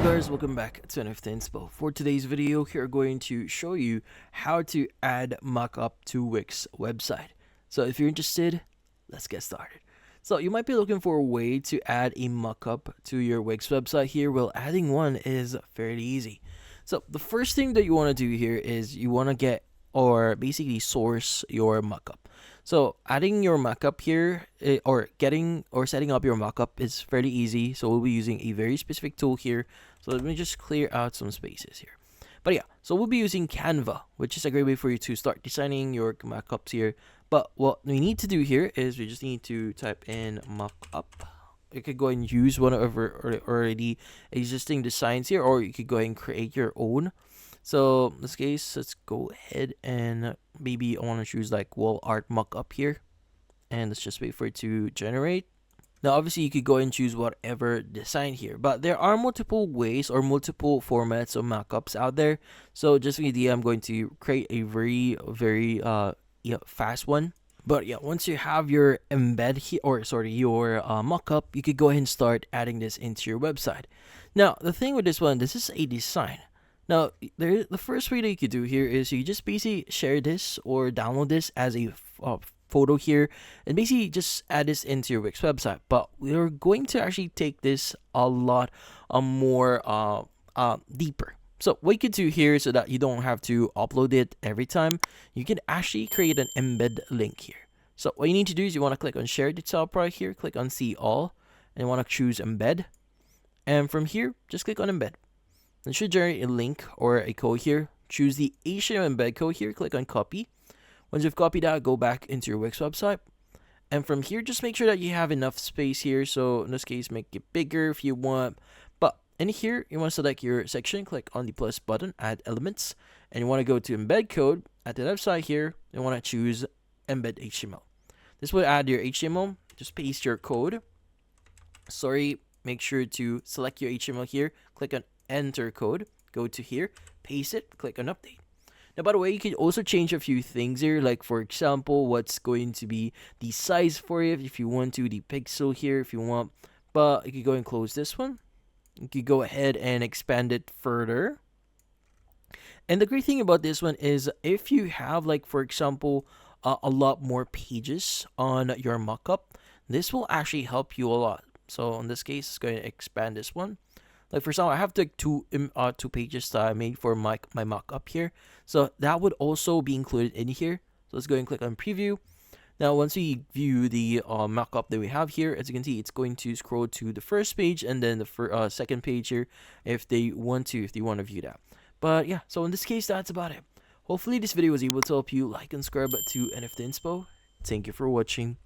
guys, welcome back to NFT Inspo. For today's video, we're going to show you how to add Mockup to WIX website. So if you're interested, let's get started. So you might be looking for a way to add a Mockup to your WIX website here. Well, adding one is fairly easy. So the first thing that you want to do here is you want to get or basically source your Mockup. So adding your mockup here or setting up your mockup is fairly easy. So we'll be using a very specific tool here. So let me just clear out some spaces here. But yeah, so we'll be using Canva, which is a great way for you to start designing your mockups here. But what we need to do here is we just need to type in mockup. You could go and use one of our already existing designs here, or you could go and create your own. So in this case, let's go ahead and maybe I want to choose like wall art mockup here. And let's just wait for it to generate. Now, obviously, you could go and choose whatever design here. But there are multiple ways or multiple formats of mockups out there. So just for the idea, I'm going to create a very fast one. But yeah, once you have your embed here, or sorry, your mockup, you could go ahead and start adding this into your website. Now, the thing with this one, this is a design. Now, the first way that you could do here is you just basically share this or download this as a photo here and basically just add this into your WIX website. But we're going to actually take this a lot more deeper. So what you could do here so that you don't have to upload it every time, you can actually create an embed link here. So what you need to do is you want to click on share the top right here, click on see all, and you want to choose embed. And from here, just click on embed. It should generate a link or a code here. Choose the HTML embed code here. Click on copy. Once you've copied that, go back into your WIX website. And from here, just make sure that you have enough space here. So in this case, make it bigger if you want. But in here, you want to select your section. Click on the plus button, add elements. And you want to go to embed code. At the left side here, you want to choose embed HTML. This will add your HTML. Just paste your code. Sorry, make sure to select your HTML here. Click on enter code, go to here, paste it, click on update. Now, by the way, you can also change a few things here, like for example, what's going to be the size for it if you want to, the pixel here if you want. But you can go and close this one. You can go ahead and expand it further. And the great thing about this one is if you have, like for example, a lot more pages on your mockup, this will actually help you a lot. So in this case, it's going to expand this one. Like for example, I have like two pages that I made for my mockup here. So that would also be included in here. So let's go and click on preview. Now, once we view the mockup that we have here, as you can see, it's going to scroll to the first page and then the second page here if they want to view that. But yeah, so in this case, that's about it. Hopefully this video was able to help you. Like and subscribe to NFT Inspo. Thank you for watching.